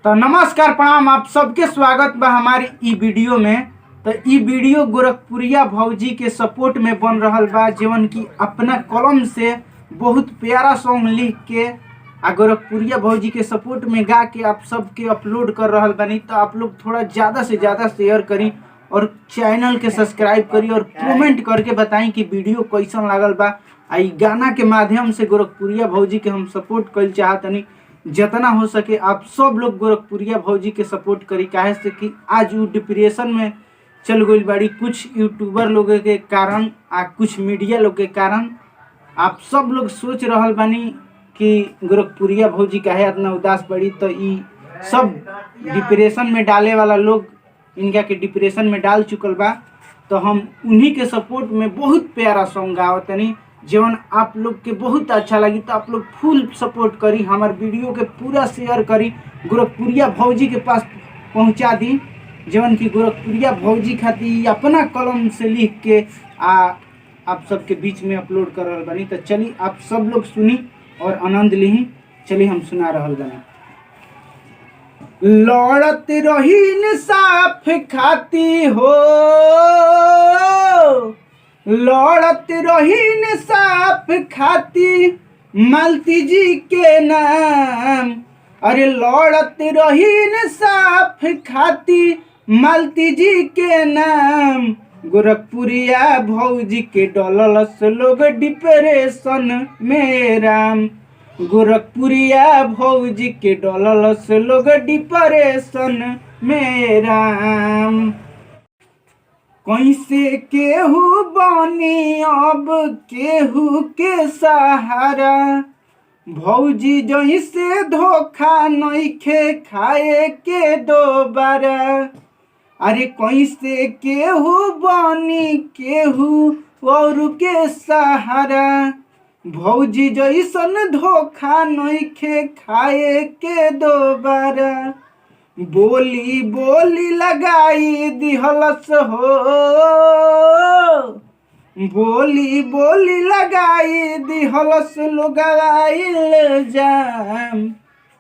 तो नमस्कार प्रणाम, आप सबके स्वागत बा हमारी ई वीडियो में। तो ई वीडियो गोरखपुरिया भौजी के सपोर्ट में बन रहल बा, जीवन की अपना कलम से बहुत प्यारा सॉन्ग लिख के आ गोरखपुरिया भौजी के सपोर्ट में गा के आप सबके अपलोड कर रहल बानी। तो आप लोग थोड़ा ज़्यादा से ज़्यादा शेयर करी और चैनल के सब्सक्राइब करी और कमेंट करके बताई कि वीडियो कैसन लागल बा। आ ई गाना के माध्यम से गोरखपुरिया भौजी के हम सपोर्ट कर चाहतनी। जितना हो सके आप सब लोग गोरखपुरिया भौजी के सपोर्ट करी, काहे से कि आज वो डिप्रेशन में चल गई बाड़ी, कुछ यूट्यूबर लोगों के कारण आ कुछ मीडिया लोग के कारण। आप सब लोग सोच रहल बानी कि गोरखपुरिया भौजी काहे इतना उदास पड़ी। तो ई सब डिप्रेशन में डाले वाला लोग इनका के डिप्रेशन में डाल चुकल बा। तो हम उन्हीं के सपोर्ट में बहुत प्यारा सॉन्ग गावतनी, जीवन आप लोग के बहुत अच्छा लगी। तो आप लोग फुल सपोर्ट करी, हमारे वीडियो के पूरा शेयर करी, गोरखपुरिया भौजी के पास पहुंचा दी, जीवन की गोरखपुरिया भौजी खातिर अपना कलम से लिख के आप सबके बीच में अपलोड कर रहल बानी। तो चलिए आप सब लोग सुनी और आनंद ली। चलिए हम सुना रहल बानी। लड़त रही इंसाफ खाती हो, लड़त रही इंसाफ खाती मालती जी के नाम। अरे लड़त रही इंसाफ खाती मालती जी के नाम। गोरखपुरिया भौजी के डलस लोग डिप्रेशन में राम। गोरखपुरिया भौजी के डलस लोग डिप्रेशन में राम। कैसे केहू बनी अब केहू के सहारा, भौजी जैसे धोखा नइखे खाए के दोबारा। अरे कैसे केहू बनी केहू और के सहारा, भौजी जैसन धोखा नइखे खाए के दोबारा। बोली बोली लगाई दिहलस हो, बोली बोली लगाई दिहलस लोगाइल जाम।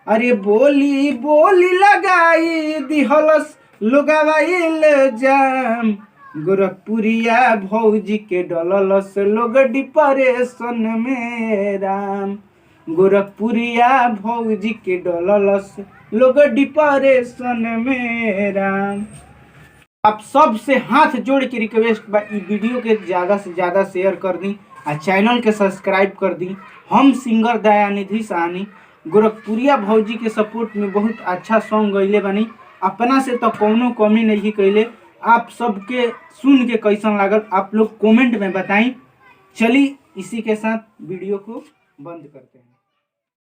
अरे बोली बोली लगाई दिहलस लोगाइल जाम। गोरखपुरिया भौजी के डलस लोग डिप्रेशन में राम। गोरखपुरिया भौजी के डलस लोग डिप्रेशन में राम। आप सब से हाथ जोड़ के रिक्वेस्ट बा, ई वीडियो के ज़्यादा से ज़्यादा शेयर कर दी और चैनल के सब्सक्राइब कर दी। हम सिंगर दयानिधि साहनी गोरखपुरिया भौजी के सपोर्ट में बहुत अच्छा सॉन्ग गईले बनी। अपना से तो कौनो कमी नहीं कैले। आप सबके सुन के कैसन लागल आप लोग कमेंट में बताएं। चलिए इसी के साथ वीडियो को बंद करते हैं।